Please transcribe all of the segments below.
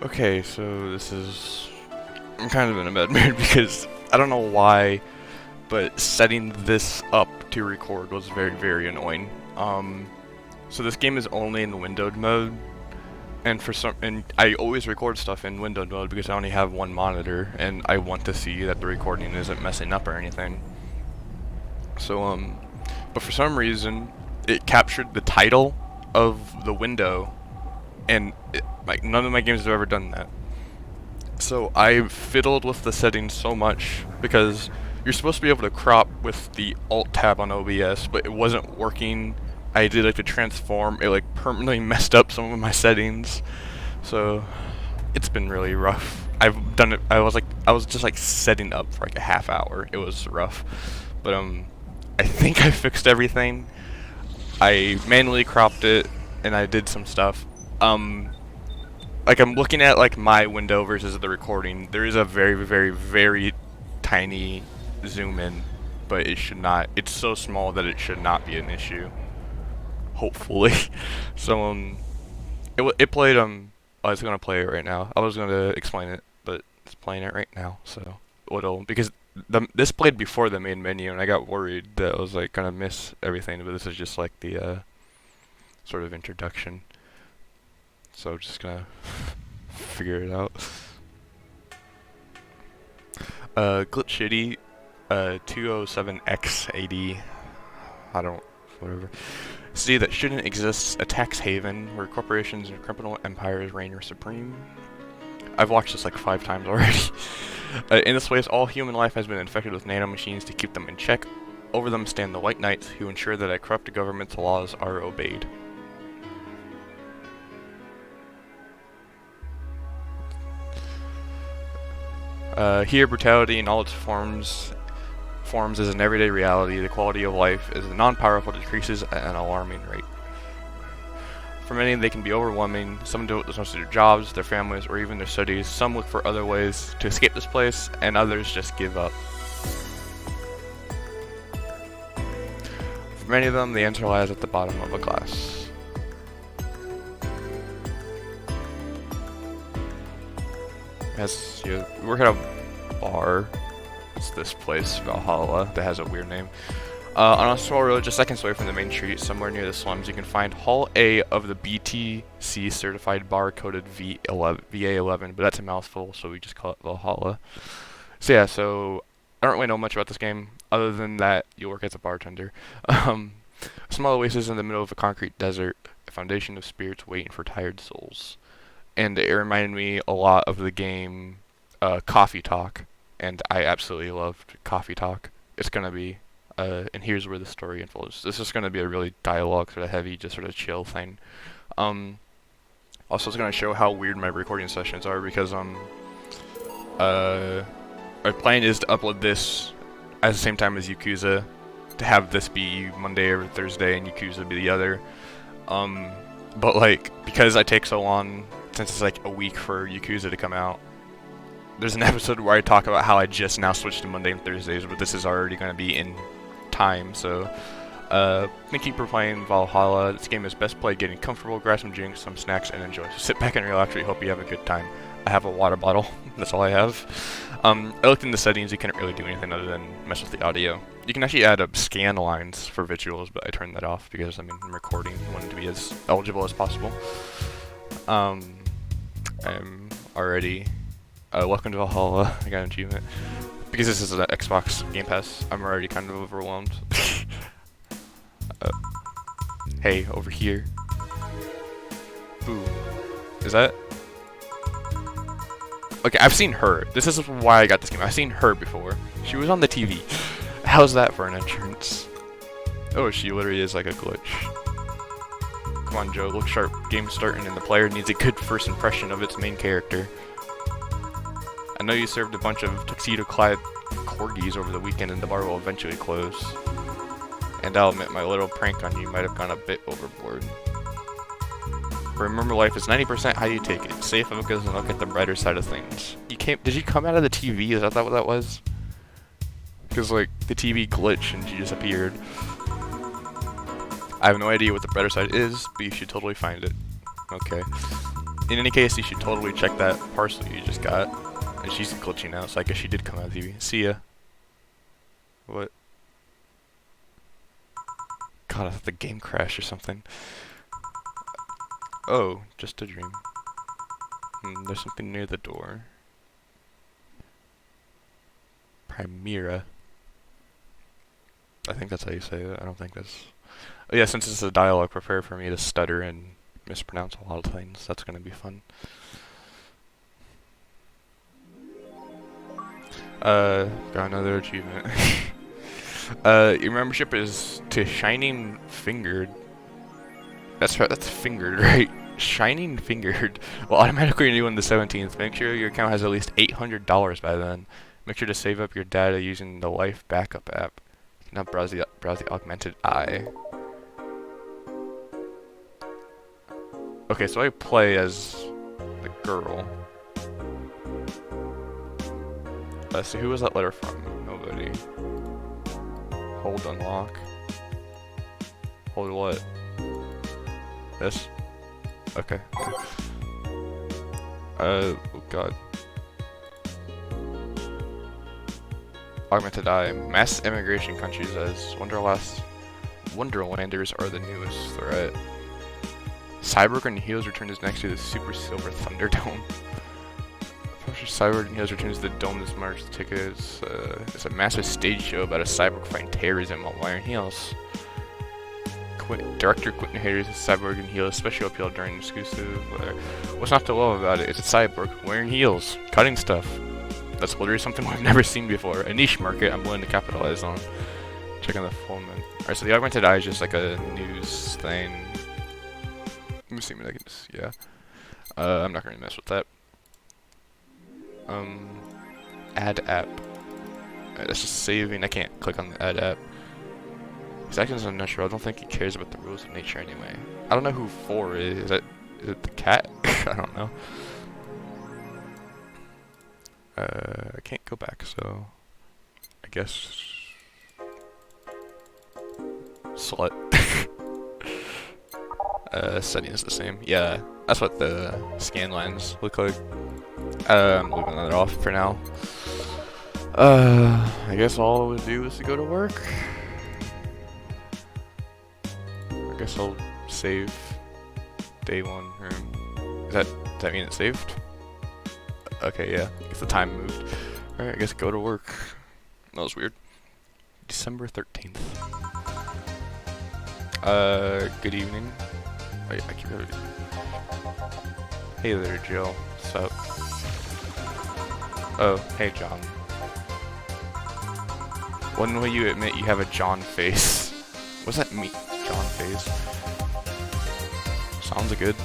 Okay, so I'm kind of in a bad mood because I don't know why, but setting this up to record was very, very annoying. So this game is only in windowed mode, and I always record stuff in windowed mode because I only have one monitor, and I want to see that the recording isn't messing up or anything. So, but for some reason, it captured the title of the window, and like none of my games have ever done that. So I fiddled with the settings so much because you're supposed to be able to crop with the Alt tab on OBS, but it wasn't working. I did like the transform, it like permanently messed up some of my settings. So it's been really rough. I've done it. I was just like setting up for like a half hour. It was rough, but I think I fixed everything. I manually cropped it and I did some stuff. Like I'm looking at like my window versus the recording. There is a very, very, very tiny zoom in, but it should not. It's so small that it should not be an issue. Hopefully. So it played I was gonna play it right now. I was gonna explain it, but it's playing it right now. So because this played before the main menu, and I got worried that I was like gonna miss everything. But this is just like the sort of introduction. So I'm just gonna figure it out. Glitch Shitty, 207X80. I don't, whatever. City that shouldn't exist, a tax haven where corporations and criminal empires reign supreme. I've watched this like 5 times already. In this place, all human life has been infected with nanomachines to keep them in check. Over them stand the White Knights, who ensure that a corrupt government's laws are obeyed. Here, brutality in all its forms is an everyday reality. The quality of life is non-powerful decreases at an alarming rate. For many, they can be overwhelming. Some devote themselves to their jobs, their families, or even their studies. Some look for other ways to escape this place, and others just give up. For many of them, the answer lies at the bottom of a glass. As you work at a bar, it's this place, Valhalla, that has a weird name. On a small road just seconds away from the main street, somewhere near the slums, you can find Hall A of the BTC certified bar-coded VA-11, but that's a mouthful, so we just call it Valhalla. So yeah, I don't really know much about this game, other than that you work as a bartender. A small oasis in the middle of a concrete desert, a foundation of spirits waiting for tired souls. And it reminded me a lot of the game Coffee Talk, and I absolutely loved Coffee Talk. It's gonna be, and here's where the story unfolds. This is gonna be a really dialogue sort of heavy, just sort of chill thing. Also, it's gonna show how weird my recording sessions are because my plan is to upload this at the same time as Yakuza, to have this be Monday or Thursday and Yakuza be the other. But like because I take so long, since it's like a week for Yakuza to come out, there's an episode where I talk about how I just now switched to Monday and Thursdays, but this is already going to be in time, so thank you for playing Valhalla. This game is best played getting comfortable, grab some drinks, some snacks, and enjoy. So sit back and relax, we hope you have a good time. I have a water bottle, that's all I have. I looked in the settings, you can't really do anything other than mess with the audio. You can actually add up scan lines for visuals, but I turned that off because I'm recording, I want it to be as eligible as possible. I'm already welcome to Valhalla. I got an achievement. Because this is an Xbox Game Pass, I'm already kind of overwhelmed. Hey, over here. Ooh. Is that? Okay, I've seen her. This is why I got this game. I've seen her before. She was on the TV. How's that for an entrance? Oh, she literally is like a glitch. Come on, Joe, look sharp. Game's starting and the player needs a good first impression of its main character. I know you served a bunch of tuxedo-clad corgis over the weekend and the bar will eventually close. And I'll admit my little prank on you might have gone a bit overboard. Remember, life is 90% how you take it. Stay focused and look at the brighter side of things. Did you come out of the TV? Is that what that was? Because like, the TV glitched and she just appeared. I have no idea what the brighter side is, but you should totally find it. Okay. in any case, you should totally check that parcel you just got. And she's glitching out, so I guess she did come out of TV. See ya. What? God, I thought the game crashed or something. Oh, just a dream. There's something near the door. Primera. I think that's how you say it. I don't think that's... Oh yeah, since it's a dialogue, prepare for me to stutter and mispronounce a lot of things. That's gonna be fun. Got another achievement. Your membership is to Shining Fingered. That's right, that's fingered, right? Shining Fingered will automatically renew on the 17th. Make sure your account has at least $800 by then. Make sure to save up your data using the Life Backup app. Now browse the augmented eye. Okay, so I play as the girl. Let's see, who was that letter from? Nobody. Hold unlock. Hold what? This? Okay. Oh god. Augmented eye. Mass immigration countries as Wonderlanders are the newest threat. Cyborg and Heels returns next to the Super Silver Thunderdome. Cyborg and Heels returns to the Dome this March. The ticket is it's a massive stage show about a cyborg fighting terrorism while wearing heels. Director Quentin Hayter's Cyborg and Heels special appeal during exclusive. What's not to love about it? It's a cyborg wearing heels, cutting stuff. That's literally something we've never seen before. A niche market I'm willing to capitalize on. Checking the full menu. Alright, so the augmented eye is just like a news thing. Let me see what I can just, yeah. I'm not gonna mess with that. Add app. Alright, that's just saving. I can't click on the add app. He's acting as unnatural. I don't think he cares about the rules of nature anyway. I don't know who 4 is. Is it the cat? I don't know. I can't go back, so I guess slut. Setting is the same. Yeah, that's what the scan lines look like. I'm leaving that off for now. I guess all I would do is to go to work. I guess I'll save day 1 room. Does that mean it's saved? Okay, yeah. I guess the time moved. Alright, I guess go to work. That was weird. December 13th. Good evening. Wait, I keep it. Hey there, Jill. What's up? Oh, hey, John. When will you admit you have a John face? What's that mean? John face? Sounds good.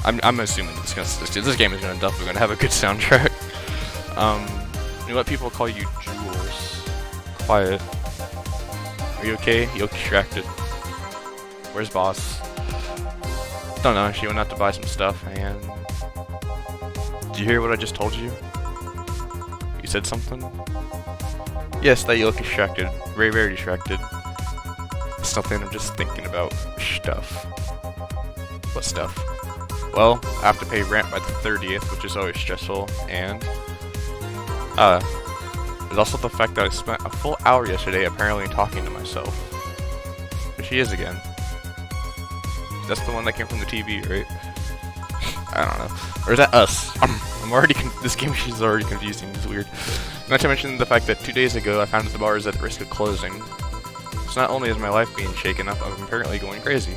I'm assuming this game is definitely gonna have a good soundtrack. You let people call you Jules. Quiet. Are you okay? You look distracted. Where's boss? Don't know. She went out to buy some stuff, and did you hear what I just told you? You said something? Yes, that you look distracted. Very, very distracted. It's nothing. I'm just thinking about stuff. What stuff? Well, I have to pay rent by the 30th, which is always stressful, and there's also the fact that I spent a full hour yesterday apparently talking to myself. There she is again. That's the one that came from the TV, right? I don't know. Or is that us? I'm already this game is already confusing. It's weird. Not to mention the fact that 2 days ago I found that the bar is at risk of closing. So not only is my life being shaken up, I'm apparently going crazy.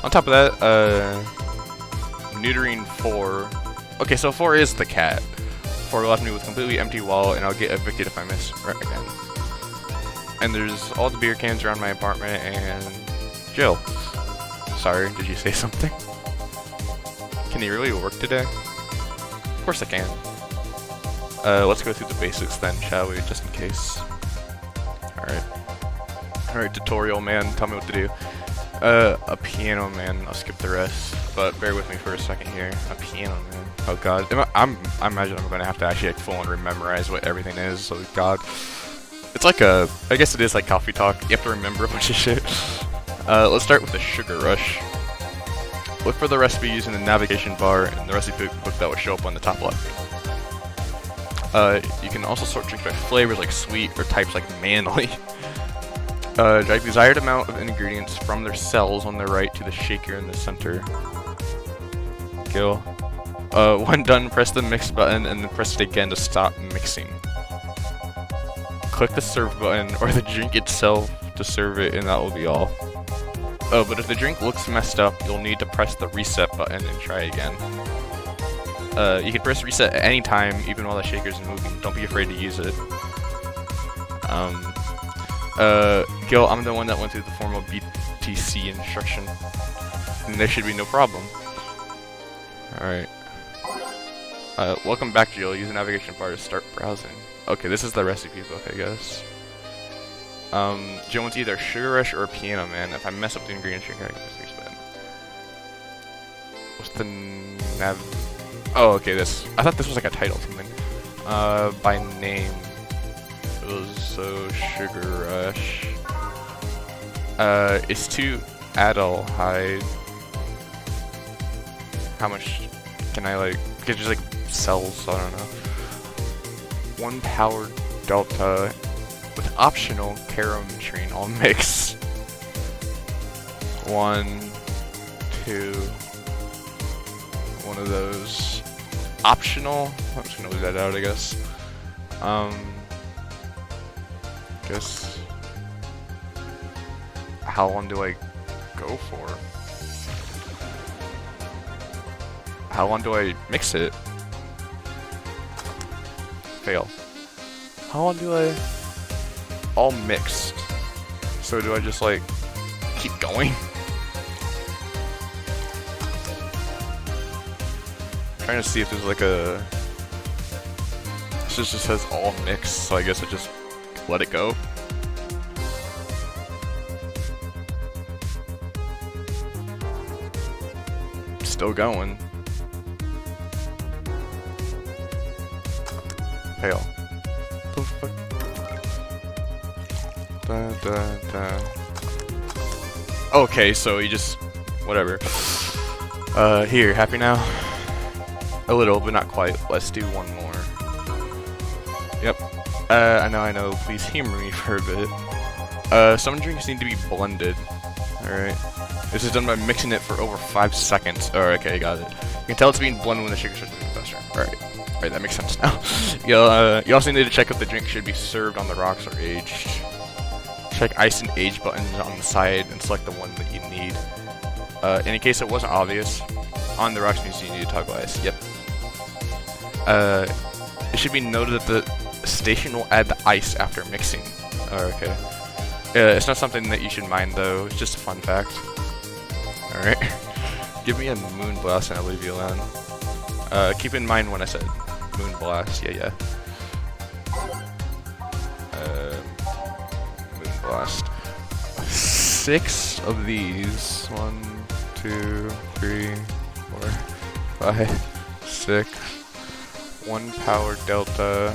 On top of that, neutering 4. Okay, so 4 is the cat. 4 left me with completely empty wallet, and I'll get evicted if I miss again. And there's all the beer cans around my apartment, and Jill. Sorry, did you say something? Can you really work today? Of course I can. Let's go through the basics then, shall we, just in case. Alright, tutorial man, tell me what to do. A piano man, I'll skip the rest, but bear with me for a second here. A piano man, oh god. I imagine I'm gonna have to actually like full on rememorize what everything is, so god. It's like I guess it is like coffee talk, you have to remember a bunch of shit. Let's start with the sugar rush. Look for the recipe using the navigation bar and the recipe book that will show up on the top left. You can also sort drinks by flavors like sweet or types like manly. Drag the desired amount of ingredients from their cells on the right to the shaker in the center. Kill. When done, press the mix button and then press it again to stop mixing. Click the serve button or the drink itself to serve it, and that will be all. Oh, but if the drink looks messed up, you'll need to press the reset button and try again. You can press reset at any time, even while the shaker's moving. Don't be afraid to use it. Gil, I'm the one that went through the formal BTC instruction, and there should be no problem. Alright. Welcome back, Jill. Use the navigation bar to start browsing. Okay, this is the recipe book, I guess. Jill wants either Sugar Rush or Piano Man. If I mess up the ingredients, I can press button. What's the nav? Oh, okay. This. I thought this was like a title or something. By name. It was Sugar Rush. It's 2 Adelhyde. How much can I like? It's just like cells. So I don't know. 1 power delta. With optional carometrine, I'll mix 1, 2, one of those. Optional? I'm just gonna leave that out, I guess. Guess. How long do I go for? How long do I mix it? Fail. How long do I? All mixed. So do I just like keep going? Trying to see if there's like a. This just says all mixed, so I guess I just let it go. Still going. Fail. What the fuck? Okay, so you just whatever. Here, happy now? A little, but not quite. Let's do one more. Yep. I know. Please humor me for a bit. Some drinks need to be blended. Alright. This is done by mixing it for over 5 seconds. Oh, okay, got it. You can tell it's being blended when the sugar starts moving faster. Alright, that makes sense now. You also need to check if the drink should be served on the rocks or aged. Check ice and age buttons on the side and select the one that you need. In case it wasn't obvious, on the rocks means you need to toggle ice. Yep. It should be noted that the station will add the ice after mixing. Oh, okay. It's not something that you should mind though, it's just a fun fact. Alright. Give me a moon blast and I'll leave you alone. Keep in mind when I said moon blast, yeah. Moon blast. 6 of these. 1, 2, 3, 4, 5, 6. 1 power delta,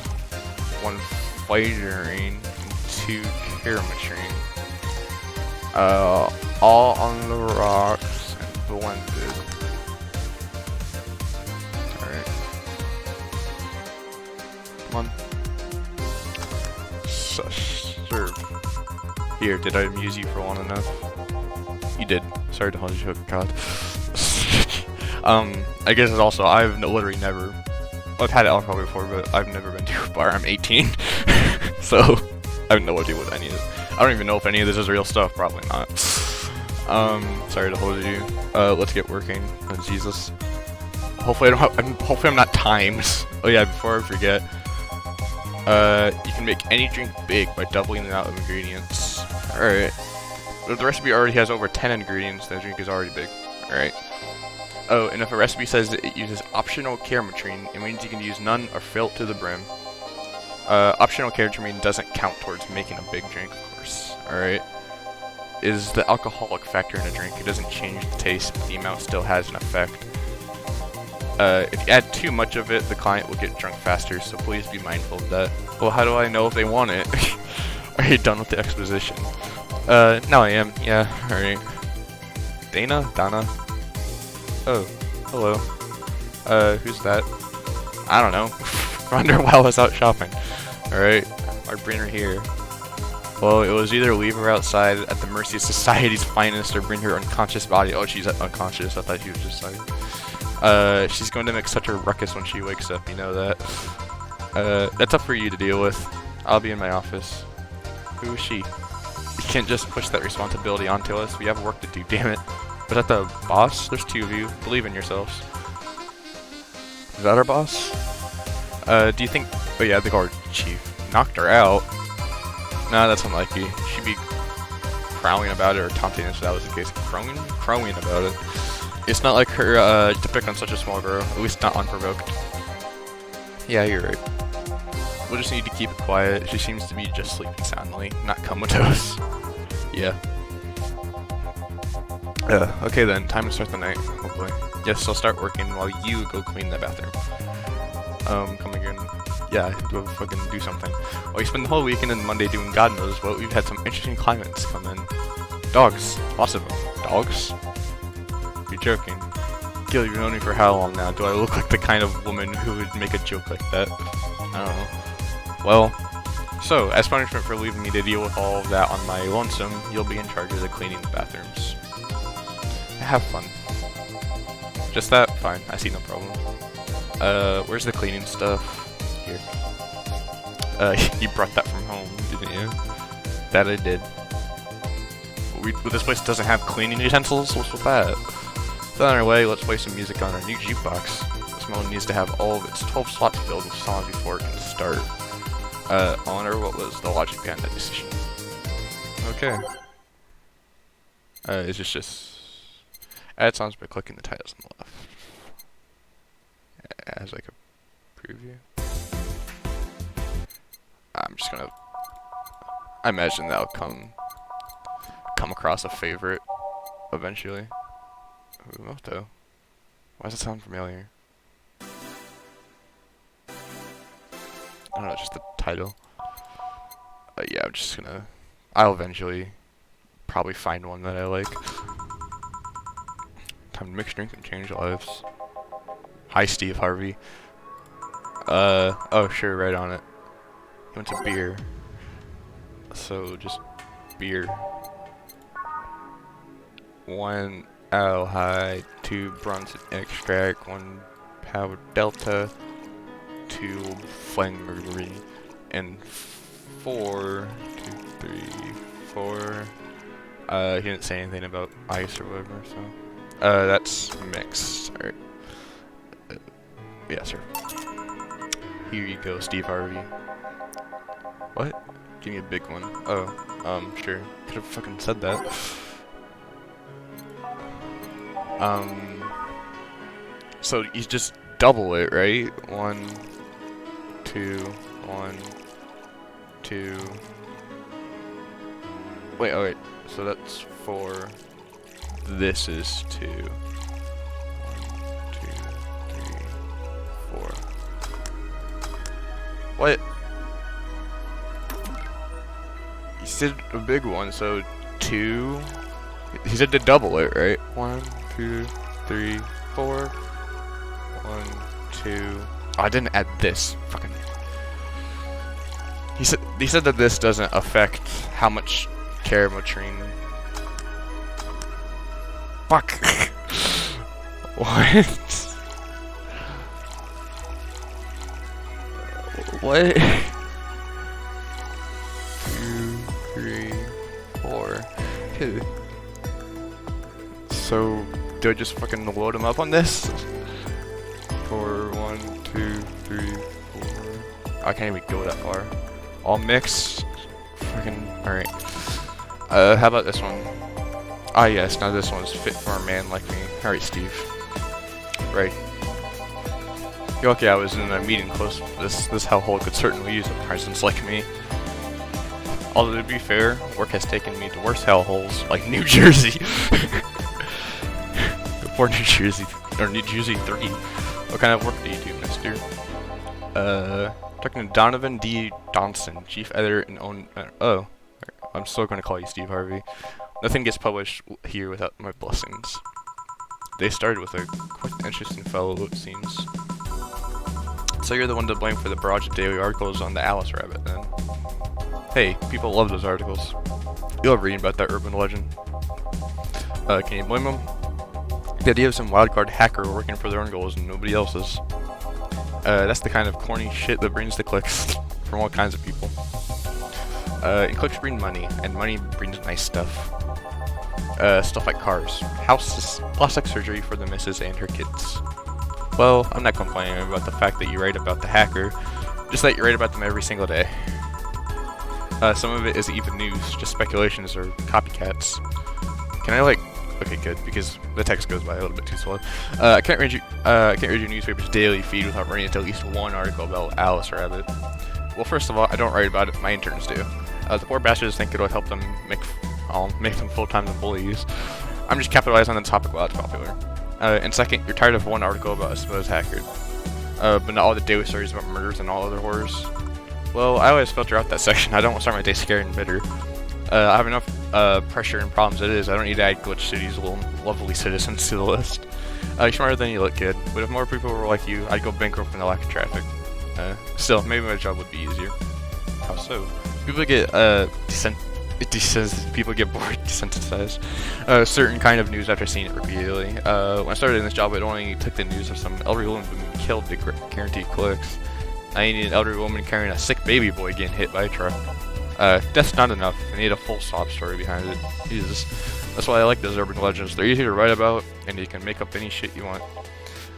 1 flavoring, and 2 carometrine. All on the rocks and blended. Alright. Come on. Serve. Here, did I amuse you for long enough? You did. Sorry to hold you hook, God. I guess it's also, I've literally never, I've had alcohol before, but I've never been to a bar. I'm 18, so I have no idea what any of this. I don't even know if any of this is real stuff. Probably not. Sorry to hold you. Let's get working. Oh, Jesus. Hopefully hopefully I'm not timed. Oh yeah, before I forget. You can make any drink big by doubling the amount of ingredients. Alright. If the recipe already has over 10 ingredients, then the drink is already big. Alright. Oh, and if a recipe says that it uses optional carometrine, it means you can use none or fill it to the brim. Optional carometrine doesn't count towards making a big drink, of course. Alright. Is the alcoholic factor in a drink. It doesn't change the taste, but the amount still has an effect. If you add too much of it, the client will get drunk faster, so please be mindful of that. Well, how do I know if they want it? Are you done with the exposition? No, I am. Yeah, alright. Dana? Oh, hello. Who's that? I don't know. Found her while I was out shopping. Alright, I'll bring her here. Well, it was either leave her outside at the mercy of society's finest or bring her unconscious body. Oh, she's unconscious. I thought she was just like... she's going to make such a ruckus when she wakes up, you know that. That's up for you to deal with. I'll be in my office. Who is she? You can't just push that responsibility onto us. We have work to do, damn it. Was that the boss? There's two of you. Believe in yourselves. Is that our boss? Do you think... Oh yeah, the guard chief. Knocked her out? Nah, that's unlikely. She'd be crowing about it or taunting us if that was the case. Crowing about it. It's not like her to pick on such a small girl. At least not unprovoked. Yeah, you're right. We'll just need to keep it quiet. She seems to be just sleeping soundly, not comatose. Yeah. Okay then, time to start the night, hopefully. Yes, I'll start working while you go clean the bathroom. Come again. Yeah, go fucking do something. Well, you spend the whole weekend and Monday doing God knows what. We've had some interesting climates come in. Dogs. Lots of them. Dogs? You're joking. Gil, you've known me for how long now? Do I look like the kind of woman who would make a joke like that? I don't know. Well, so, as punishment for leaving me to deal with all of that on my lonesome, you'll be in charge of the cleaning the bathrooms. Have fun. Just that? Fine. I see no problem. Where's the cleaning stuff? Here. You brought that from home, didn't you? That I did. This place doesn't have cleaning utensils? What's with that? So on our way, let's play some music on our new jukebox. This mode needs to have all of its 12 slots filled with songs before it can start. I wonder what was the logic behind that decision. Okay. Is this just... Add songs by clicking the titles on the left. As like a preview. I'm just gonna... I imagine that'll come across a favorite eventually. Who knows though? Why does it sound familiar? I don't know, just the title. Yeah, I'm just gonna... I'll eventually probably find one that I like. Time to mix, drink, and change lives. Hi, Steve Harvey. Oh, sure, right on it. He wants a beer. So, just beer. 1 Al High, 2 Bronson Extract, 1 Power Delta, 2 Flangery, and 4, 2, 3, 4. He didn't say anything about ice or whatever, so. That's mixed. Alright. Yeah, sir. Here you go, Steve Harvey. What? Give me a big one. Oh, sure. Could've fucking said that. So you just double it, right? 1, 2, 1, 2. Wait, oh wait. So that's 4. This is 2. 1, 2, 3, 4. What? He said a big one, so 2. He said to double it, right? 1, 2, 3, 4. 1, 2. Oh, I didn't add this. Fucking. He said that this doesn't affect how much Caramotrine. Fuck. What? What? 2, 3, 4. Okay. So, do I just fucking load them up on this? 4, 1, 2, 3, 4. I can't even go that far. All mix. Fucking. Alright. How about this one? Ah, yes, now this one's fit for a man like me. Alright, Steve. Right. You're lucky I was in a meeting close. This hellhole could certainly use a presence like me. Although, to be fair, work has taken me to worse hellholes, like New Jersey. Or New Jersey 3. What kind of work do you do, mister? Talking to Donovan D. Donson, chief editor and own... oh. I'm still going to call you Steve Harvey. Nothing gets published here without my blessings. they started with a quite interesting fellow, it seems. So you're the one to blame for the barrage of daily articles on the Alice Rabbit, then? Hey, people love those articles. You love reading about that urban legend. Can you blame them? The idea of some wildcard hacker working for their own goals and nobody else's. That's the kind of corny shit that brings the clicks from all kinds of people. And clicks bring money, and money brings nice stuff. Stuff like cars, houses, plastic surgery for the missus and her kids. Well, I'm not complaining about the fact that you write about the hacker, just that you write about them every single day. Some of it isn't even news, just speculations or copycats. Can I okay, good, because the text goes by a little bit too slow. I can't read your newspaper's daily feed without running into at least one article about Alice Rabbit. Well, first of all, I don't write about it, my interns do. The poor bastards think it'll help them make them full-time employees. I'm just capitalizing on the topic while it's popular. And second, you're tired of one article about a supposed hacker, but not all the daily stories about murders and all other horrors. Well, I always filter out that section. I don't want to start my day scared and bitter. I have enough pressure and problems as it is. I don't need to add Glitch City's lovely citizens to the list. You're smarter than you look, kid. But if more people were like you, I'd go bankrupt from the lack of traffic. Still, maybe my job would be easier. How so? People get people get bored, desensitized. Certain kind of news after seeing it repeatedly. When I started in this job, it only took the news of some elderly woman being killed to guarantee clicks. I needed an elderly woman carrying a sick baby boy getting hit by a truck. That's not enough. I need a full sob story behind it. Jesus. That's why I like those urban legends. They're easy to write about, and you can make up any shit you want.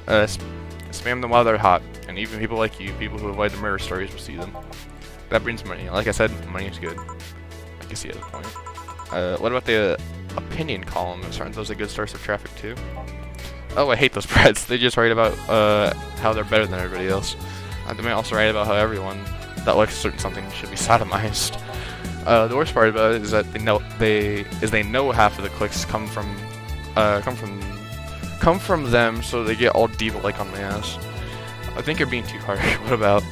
Spam them while they're hot, and even people like you, people who avoid the murder stories, will see them. That brings money. Like I said, money is good. I can see at a point. What about the opinion column? Aren't those a good source of traffic too? Oh, I hate those spreads. They just write about how they're better than everybody else. They might also write about how everyone that likes certain something should be sodomized. The worst part about it is that they know half of the clicks come from them, so they get all diva-like on my ass. I think you're being too harsh. What about?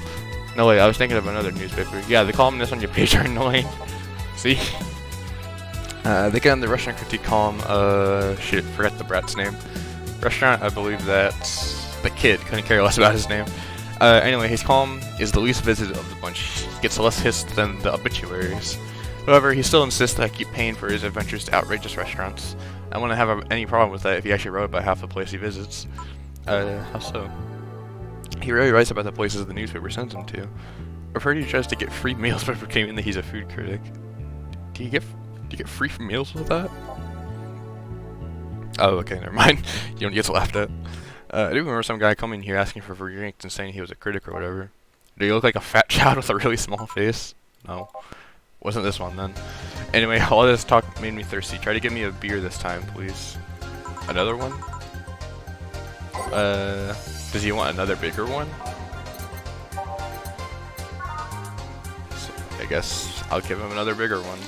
No wait, I was thinking of another newspaper. Yeah, the columnists on your page are annoying. See? They get on the restaurant critique column. Shit, forget the brat's name. Restaurant, I believe that's the kid. Couldn't care less about his name. Anyway, his column is the least visited of the bunch. He gets less hits than the obituaries. However, he still insists that I keep paying for his adventures to outrageous restaurants. I wouldn't have any problem with that if he actually wrote about half the place he visits. How so? He really writes about the places the newspaper sends him to. I've heard he tries to get free meals by proclaiming that he's a food critic. Do you get free meals with that? Oh, okay, never mind. You don't get laughed at. I do remember some guy coming here asking for free drinks and saying he was a critic or whatever. Do you look like a fat child with a really small face? No. Wasn't this one then. Anyway, all this talk made me thirsty. Try to give me a beer this time, please. Another one? Does he want another bigger one? So, I guess I'll give him another bigger one.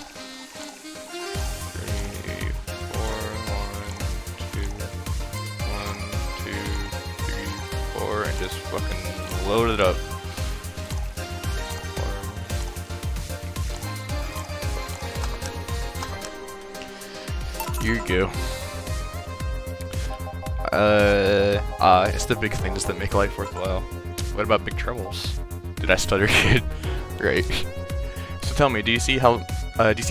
3, 4, 1, 2, 1, 2, 3, 4, and just fucking load it up. Here you go. It's the big things that make life worthwhile. What about big troubles? Did I stutter, kid? Right. So tell me, do you see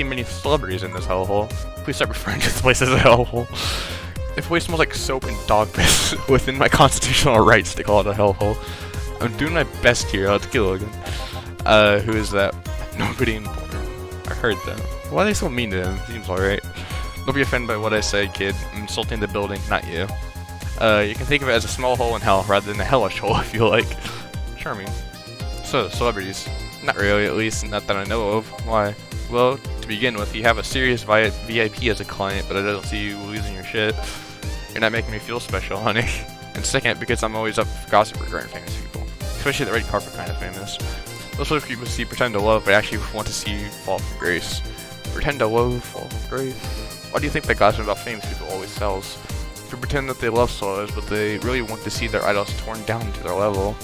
many celebrities in this hellhole? Please stop referring to this place as a hellhole. If the place smells like soap and dog piss, within my constitutional rights to call it a hellhole. I'm doing my best here. Let's kill Logan. Who is that? Nobody important. I heard that. Why are they so mean to him? Seems alright. Don't be offended by what I say, kid. I'm insulting the building, not you. You can think of it as a small hole in hell rather than a hellish hole if you like. Charming. So, celebrities. Not really, at least, not that I know of. Why? Well, to begin with, you have a serious VIP as a client, but I don't see you losing your shit. You're not making me feel special, honey. And second, because I'm always up for gossip regarding famous people. Especially the red carpet kind of famous. Those people see pretend to love, but actually want to see you fall from grace. Pretend to love, fall from grace. Why do you think that gossip about famous people always sells? To pretend that they love stars, but they really want to see their idols torn down to their level.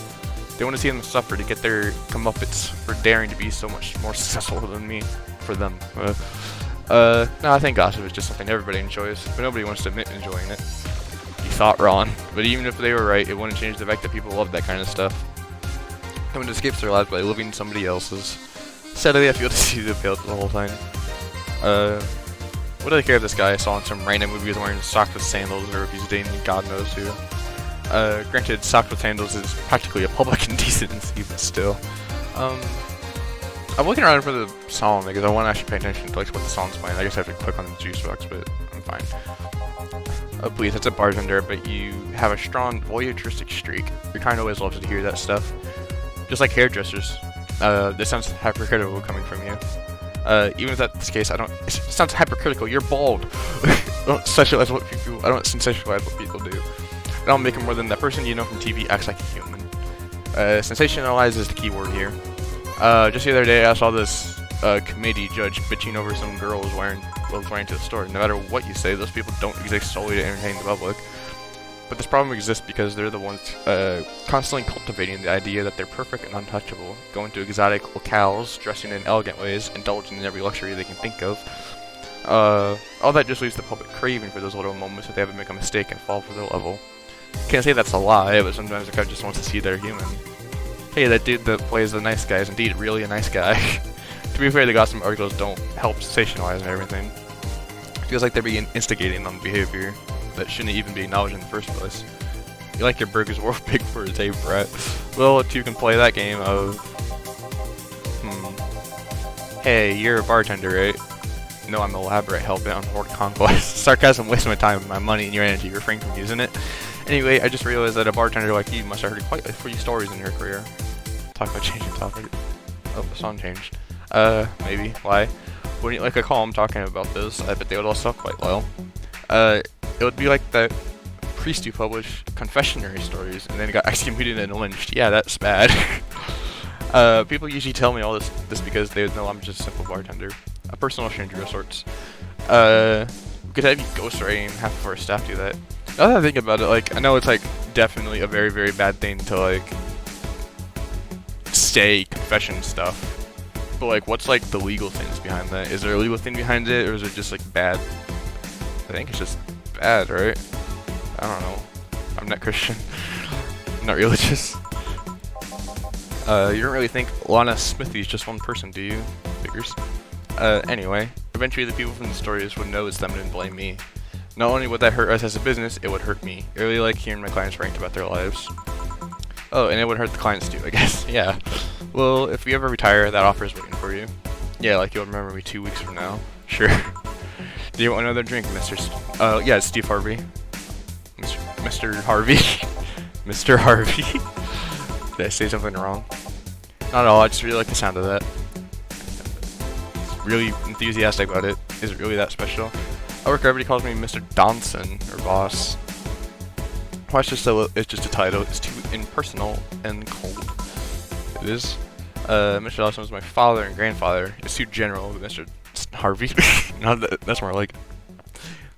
They want to see them suffer to get their comeuppance for daring to be so much more successful than me. For them. No, I think gossip is just something everybody enjoys, but nobody wants to admit enjoying it. You thought wrong. But even if they were right, it wouldn't change the fact that people love that kind of stuff. Someone escapes their lives by living somebody else's. Sadly, I feel to see the failed the whole time. What do I care if this guy I saw in some random movie is wearing socks with sandals, or if he's dating God knows who. Granted, socks with sandals is practically a public indecency, but still. I'm looking around for the song because I want to actually pay attention to like what the song's playing. I guess I have to click on the juice box, but I'm fine. Oh please, it's a bartender, but you have a strong voyeuristic streak. Your kind always loves to hear that stuff. Just like hairdressers. This sounds hypercritical coming from you. Even if that's the case, it sounds hypercritical. You're bald. I don't sensationalize what people do. I don't make it more than that person you know from TV acts like a human. Sensationalize is the key word here. Just the other day, I saw this committee judge bitching over some girl was wearing to the store. No matter what you say, those people don't exist solely to entertain the public. But this problem exists because they're the ones constantly cultivating the idea that they're perfect and untouchable, going to exotic locales, dressing in elegant ways, indulging in every luxury they can think of. All that just leaves the public craving for those little moments that they haven't make a mistake and fall for their level. Can't say that's a lie, but sometimes the guy just wants to see they're human. Hey, that dude that plays the nice guy is indeed really a nice guy. To be fair, the gossip articles don't help sensationalize and everything. It feels like they're being instigating on behavior that shouldn't even be acknowledged in the first place. You like your burgers were big for a tape, right? Well, if you can play that game of... Hey, you're a bartender, right? No, I'm elaborate, hell-bent on horde conquest. Sarcasm wastes my time, my money, and your energy. Refrain from using it. Anyway, I just realized that a bartender like you must have heard quite a few stories in your career. Talk about changing topic. Oh, the song changed. Maybe. Why? Wouldn't you like a call? I'm talking about this. I bet they would all suck quite well. It would be like that priest who published confessionary stories and then got excommunicated and lynched. Yeah, that's bad. People usually tell me all this because they know I'm just a simple bartender. A personal stranger of sorts. We could have you ghostwriting half of our staff do that. Now that I think about it, like, I know it's, like, definitely a very, very bad thing to, like, say confession stuff. But, like, what's, like, the legal things behind that? Is there a legal thing behind it, or is it just, like, bad? I think it's just bad, right? I don't know. I'm not Christian. I'm not religious. You don't really think Lana Smithy's just one person, do you? Figures. Anyway, eventually the people from the stories would notice them and blame me. Not only would that hurt us as a business, it would hurt me. I really like hearing my clients rant about their lives. Oh, and it would hurt the clients too, I guess. Yeah. Well, if we ever retire, that offer is waiting for you. Yeah, like you'll remember me 2 weeks from now. Sure. Do you want another drink, Mr. Yeah, it's Steve Harvey. Mr. Harvey. Mr. Harvey. Did I say something wrong? Not at all, I just really like the sound of that. Really enthusiastic about it. Is it really that special? I work, everybody calls me Mr. Donson, or boss. Why it's just a title, it's too impersonal and cold. It is. Mr. Dawson was my father and grandfather. It's too general, but Mr. Harvey. That's more like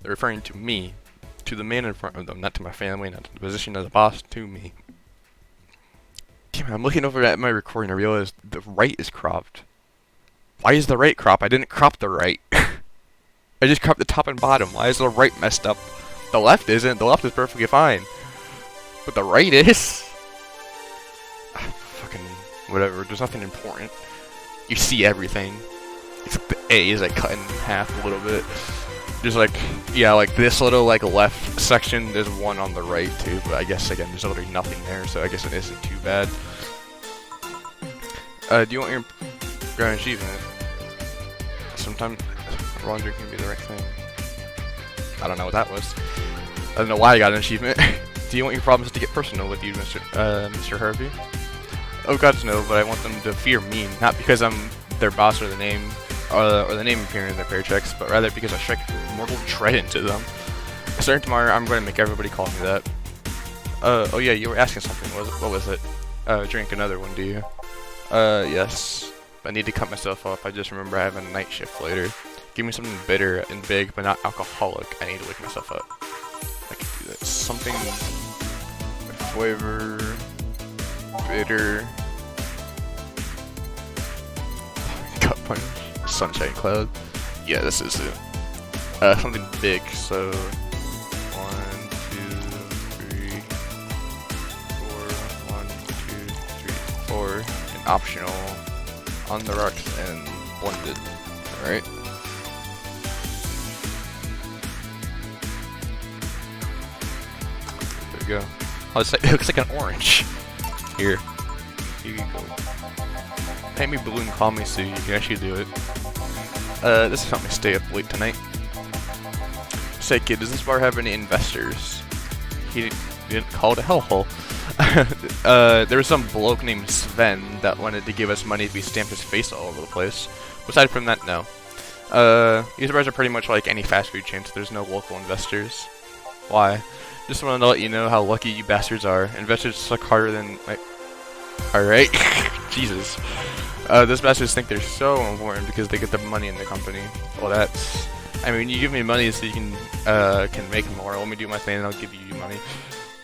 they're referring to me, to the man in front of them, not to my family, not to the position as a boss, to me. Damn, I'm looking over at my recording, I realized the right is cropped. Why is the right cropped? I didn't crop the right. I just cropped the top and bottom. Why is the right messed up? The left isn't. The left is perfectly fine. But the right is? Fucking whatever. There's nothing important. You see everything. Except the A is like cut in half a little bit. There's like, yeah, like this little like left section. There's one on the right too. But I guess again, there's literally nothing there. So I guess it isn't too bad. Do you want your grand achievement? Sometimes wrong drink can be the right thing. I don't know what that was. I don't know why I got an achievement. Do you want your problems to get personal with you, Mr. Harvey? Oh gods no, but I want them to fear me, not because I'm their boss or the name appearing in their paychecks, but rather because I strike mortal dread into them. Starting tomorrow, I'm going to make everybody call me that. Oh yeah, you were asking something. What was it? Drink another one, do you? Yes. I need to cut myself off. I just remember I have a night shift later. Give me something bitter and big, but not alcoholic. I need to wake myself up. I can do that. Something flavor, bitter, gut punch, sunshine cloud. Yeah, this is it. Something big. So 1, 2, or an optional on the rocks and blended. Alright. There we go. Oh, it looks like an orange. Here you go. Make me balloon call me so you can actually do it. This is helping me stay up late tonight. Say, kid, does this bar have any investors? He didn't call it a hellhole. There was some bloke named Sven that wanted to give us money if we stamped his face all over the place. Aside from that, no. These bars are pretty much like any fast food chain, so there's no local investors. Why? Just wanted to let you know how lucky you bastards are. Investors suck harder than like. Alright. Jesus. Those bastards think they're so important because they get the money in the company. Well, that's... I mean, you give me money so you can make more. Let me do my thing and I'll give you money.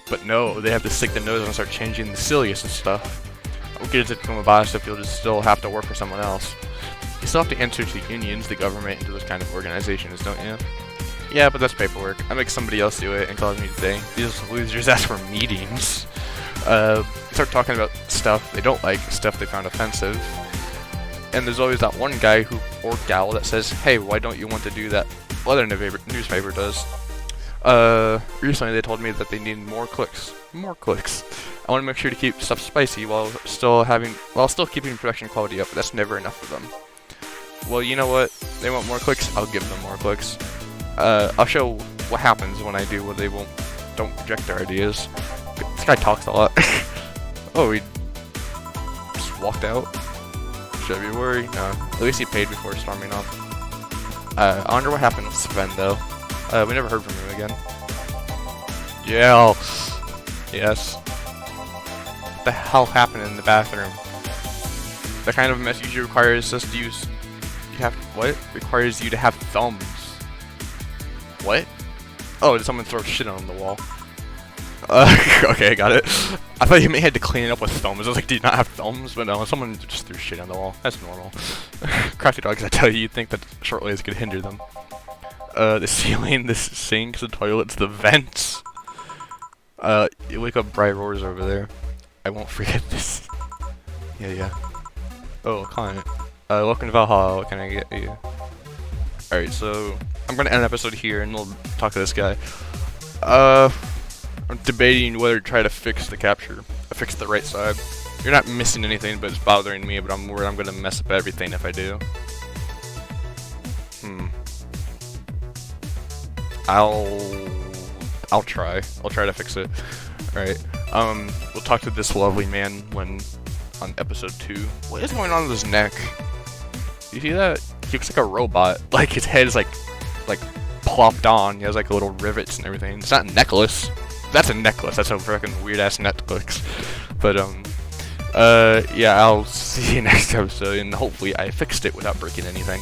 But no, they have to stick their nose and start changing the silliest of stuff. I'll get it to become a boss if you'll just still have to work for someone else. You still have to answer to the unions, the government, and to those kind of organizations, don't you? Yeah, but that's paperwork. I make somebody else do it and cause me today. These losers ask for meetings. Start talking about stuff they don't like, stuff they found offensive. And there's always that one guy or gal that says, hey, why don't you want to do that other newspaper does? Recently they told me that they need more clicks. More clicks. I want to make sure to keep stuff spicy while still keeping production quality up, but that's never enough for them. Well, you know what? They want more clicks, I'll give them more clicks. I'll show what happens when I do what they don't reject their ideas. This guy talks a lot. Oh, he just walked out. Should I be worried? No. At least he paid before storming off. I wonder what happened with Sven, though. We never heard from him again. Yeah. Yes. What the hell happened in the bathroom? The kind of mess usually requires us to use... What? Requires you to have thumbs. What? Oh, did someone throw shit on the wall? Okay, I got it. I thought you may have to clean it up with thumbs. I was like, do you not have thumbs? But no, someone just threw shit on the wall. That's normal. Crafty dogs, I tell you, you'd think that short legs could hinder them. The ceiling, the sinks, the toilets, the vents. You wake up bright roars over there. I won't forget this. Yeah. Oh, client. Welcome to Valhalla. What can I get you? Alright, so I'm gonna end the episode here and we'll talk to this guy. I'm debating whether to try to fix the capture. Fix the right side. You're not missing anything, but it's bothering me, but I'm worried I'm gonna mess up everything if I do. I'll try. I'll try to fix it. Alright. We'll talk to this lovely man on episode 2. What is going on with his neck? You see that? He looks like a robot. Like his head is like plopped on. He has like little rivets and everything. It's not a necklace. That's a necklace. That's a freaking weird ass necklace. But yeah, I'll see you next episode, and hopefully I fixed it without breaking anything.